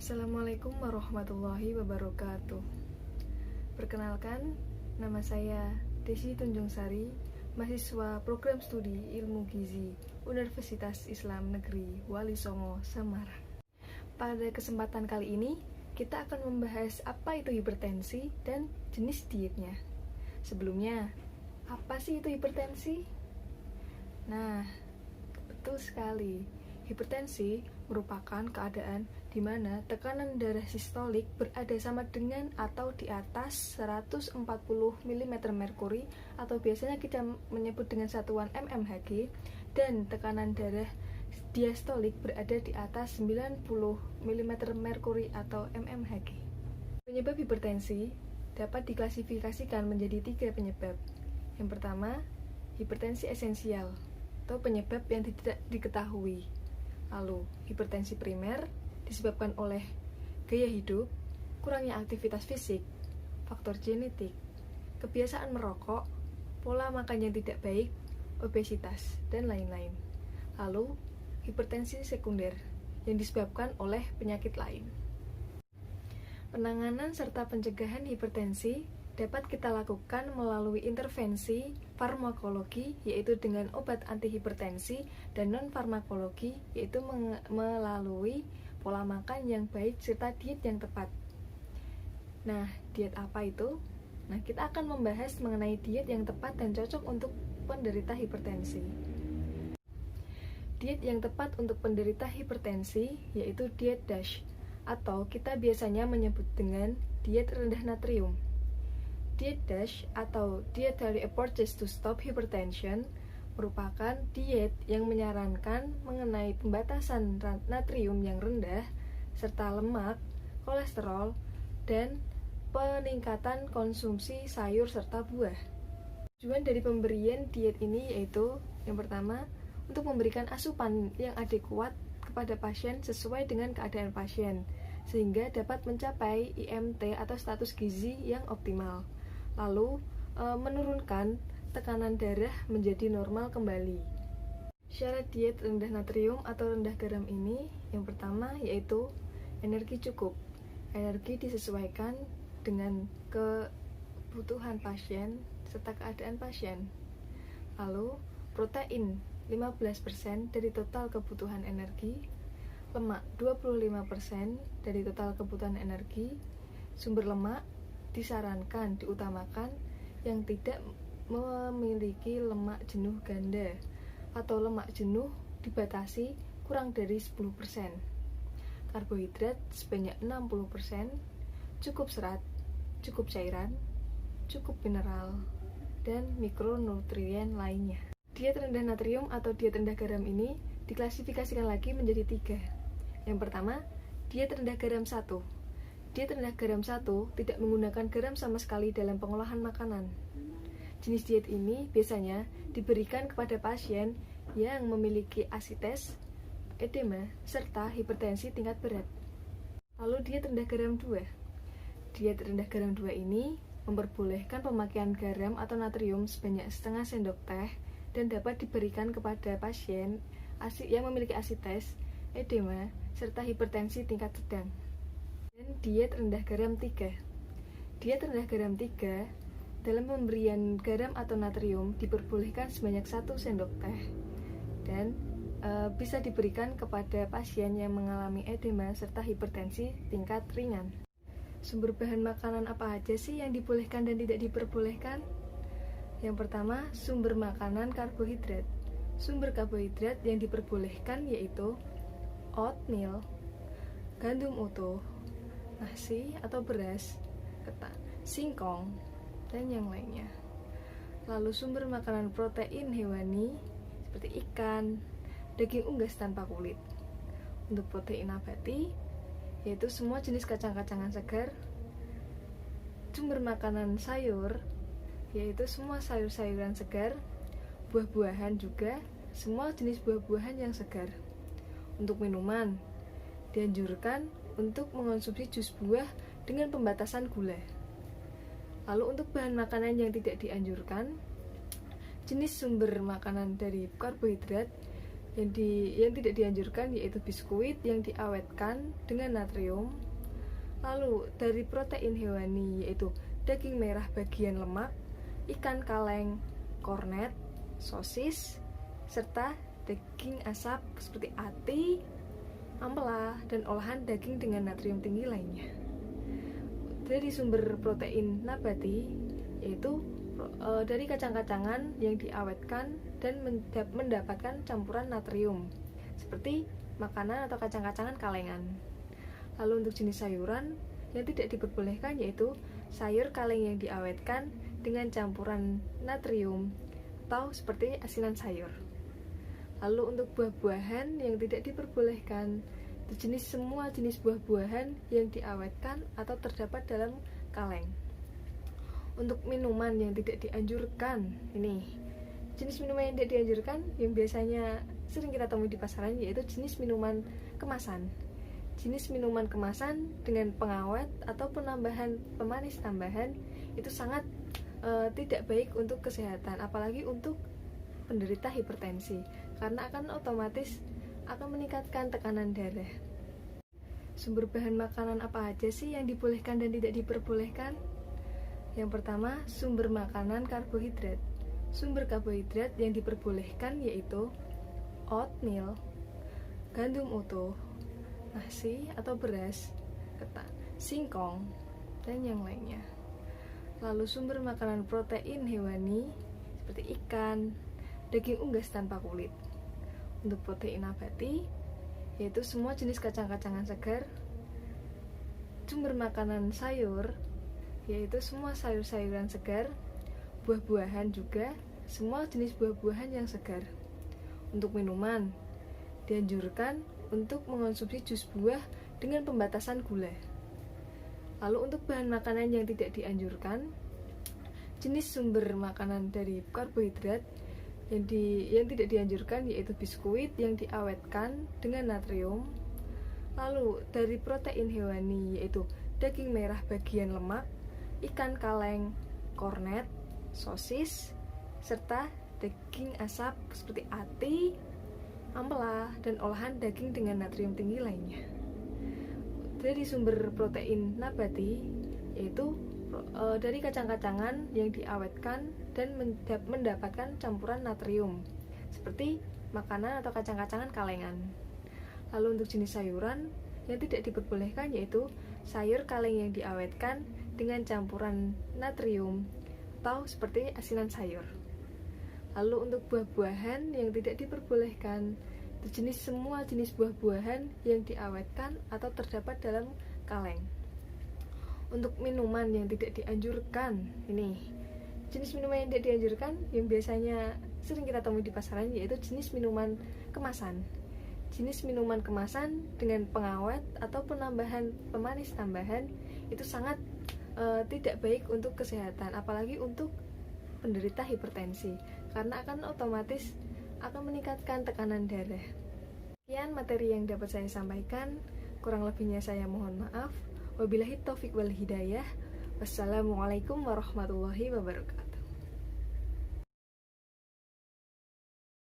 Assalamualaikum warahmatullahi wabarakatuh. Perkenalkan, nama saya Desi Tunjung Sari, mahasiswa program studi Ilmu Gizi Universitas Islam Negeri Wali Songo, Semarang. Pada kesempatan kali ini, kita akan membahas apa itu hipertensi dan jenis dietnya. Sebelumnya, apa sih itu hipertensi? Nah, betul sekali. Hipertensi merupakan keadaan di mana tekanan darah sistolik berada sama dengan atau di atas 140 mm merkuri atau biasanya kita menyebut dengan satuan mmHg, dan tekanan darah diastolik berada di atas 90 mm merkuri atau mmHg. Penyebab hipertensi dapat diklasifikasikan menjadi 3 penyebab. Yang pertama, hipertensi esensial atau penyebab yang tidak diketahui. Lalu, hipertensi primer disebabkan oleh gaya hidup, kurangnya aktivitas fisik, faktor genetik, kebiasaan merokok, pola makan yang tidak baik, obesitas, dan lain-lain. Lalu, hipertensi sekunder yang disebabkan oleh penyakit lain. Penanganan serta pencegahan hipertensi dapat kita lakukan melalui intervensi farmakologi, yaitu dengan obat antihipertensi, dan non-farmakologi, yaitu melalui pola makan yang baik serta diet yang tepat. Nah, diet apa itu? Nah, kita akan membahas mengenai diet yang tepat dan cocok untuk penderita hipertensi. Diet yang tepat untuk penderita hipertensi yaitu diet DASH, atau kita biasanya menyebut dengan diet rendah natrium. Diet DASH atau Dietary Approaches to Stop Hypertension merupakan diet yang menyarankan mengenai pembatasan natrium yang rendah serta lemak, kolesterol, dan peningkatan konsumsi sayur serta buah. Tujuan dari pemberian diet ini yaitu yang pertama, untuk memberikan asupan yang adekuat kepada pasien sesuai dengan keadaan pasien sehingga dapat mencapai IMT atau status gizi yang optimal. Lalu, menurunkan tekanan darah menjadi normal kembali. Syarat diet rendah natrium atau rendah garam ini yang pertama yaitu energi cukup. Energi disesuaikan dengan kebutuhan pasien serta keadaan pasien. Lalu, protein 15% dari total kebutuhan energi, lemak 25% dari total kebutuhan energi, sumber lemak disarankan diutamakan yang tidak memiliki lemak jenuh ganda atau lemak jenuh dibatasi kurang dari 10%. Karbohidrat sebanyak 60%, cukup serat, cukup cairan, cukup mineral, dan mikronutrien lainnya. Diet rendah natrium atau diet rendah garam ini diklasifikasikan lagi menjadi 3. Yang pertama, diet rendah garam 1. Diet rendah garam 1 tidak menggunakan garam sama sekali dalam pengolahan makanan. Jenis diet ini biasanya diberikan kepada pasien yang memiliki asites, edema, serta hipertensi tingkat berat. Lalu diet rendah garam 2. Diet rendah garam 2 ini memperbolehkan pemakaian garam atau natrium sebanyak setengah sendok teh dan dapat diberikan kepada pasien yang memiliki asites, edema, serta hipertensi tingkat sedang. Dan diet rendah garam 3. Diet rendah garam 3 dalam pemberian garam atau natrium diperbolehkan sebanyak 1 sendok teh dan bisa diberikan kepada pasien yang mengalami edema serta hipertensi tingkat ringan. Sumber bahan makanan apa aja sih yang dibolehkan dan tidak diperbolehkan? Yang pertama, sumber makanan karbohidrat. Sumber karbohidrat yang diperbolehkan yaitu oatmeal, gandum utuh, nasi atau beras, ketan, singkong, dan yang lainnya. Lalu sumber makanan protein hewani seperti ikan, daging unggas tanpa kulit. Untuk protein nabati yaitu semua jenis kacang-kacangan segar. Sumber makanan sayur yaitu semua sayur-sayuran segar, buah-buahan juga, semua jenis buah-buahan yang segar. Untuk minuman, dianjurkan untuk mengonsumsi jus buah dengan pembatasan gula. Lalu untuk bahan makanan yang tidak dianjurkan, jenis sumber makanan dari karbohidrat Yang tidak dianjurkan yaitu biskuit yang diawetkan dengan natrium. Lalu dari protein hewani yaitu daging merah bagian lemak, ikan kaleng, kornet, sosis, serta daging asap seperti ati, ampela, dan olahan daging dengan natrium tinggi lainnya. Dari sumber protein nabati yaitu dari kacang-kacangan yang diawetkan dan mendapatkan campuran natrium seperti makanan atau kacang-kacangan kalengan. Lalu untuk jenis sayuran yang tidak diperbolehkan yaitu sayur kaleng yang diawetkan dengan campuran natrium atau seperti asinan sayur. Lalu untuk buah-buahan yang tidak diperbolehkan, semua jenis buah-buahan yang diawetkan atau terdapat dalam kaleng. Untuk minuman yang tidak dianjurkan, ini jenis minuman yang tidak dianjurkan yang biasanya sering kita temui di pasaran yaitu jenis minuman kemasan. Jenis minuman kemasan dengan pengawet atau penambahan pemanis tambahan itu sangat tidak baik untuk kesehatan, apalagi untuk penderita hipertensi, karena akan otomatis akan meningkatkan tekanan darah. Sumber bahan makanan apa aja sih yang dibolehkan dan tidak diperbolehkan? Yang pertama, sumber makanan karbohidrat. Sumber karbohidrat yang diperbolehkan yaitu oatmeal, gandum utuh, nasi atau beras, ketan, singkong, dan yang lainnya. Lalu sumber makanan protein hewani seperti ikan, daging unggas tanpa kulit. Untuk protein nabati yaitu semua jenis kacang-kacangan segar. Sumber makanan sayur yaitu semua sayur-sayuran segar, buah-buahan juga, semua jenis buah-buahan yang segar. Untuk minuman dianjurkan untuk mengonsumsi jus buah dengan pembatasan gula. Lalu untuk bahan makanan yang tidak dianjurkan, jenis sumber makanan dari karbohidrat yang tidak dianjurkan yaitu biskuit yang diawetkan dengan natrium. Lalu dari protein hewani yaitu daging merah bagian lemak, ikan kaleng, kornet, sosis, serta daging asap seperti ati, ampela, dan olahan daging dengan natrium tinggi lainnya. Dari sumber protein nabati yaitu dari kacang-kacangan yang diawetkan dan mendapatkan campuran natrium seperti makanan atau kacang-kacangan kalengan. Lalu untuk jenis sayuran yang tidak diperbolehkan yaitu sayur kaleng yang diawetkan dengan campuran natrium atau seperti asinan sayur. Lalu untuk buah-buahan yang tidak diperbolehkan, semua jenis buah-buahan yang diawetkan atau terdapat dalam kaleng. Untuk minuman yang tidak dianjurkan, ini jenis minuman yang tidak dianjurkan yang biasanya sering kita temui di pasaran yaitu jenis minuman kemasan. Jenis minuman kemasan dengan pengawet atau penambahan pemanis tambahan itu sangat tidak baik untuk kesehatan, apalagi untuk penderita hipertensi, karena akan otomatis akan meningkatkan tekanan darah. Sekian materi yang dapat saya sampaikan, kurang lebihnya saya mohon maaf. Wabillahi taufik wal hidayah. Wassalamualaikum warahmatullahi wabarakatuh.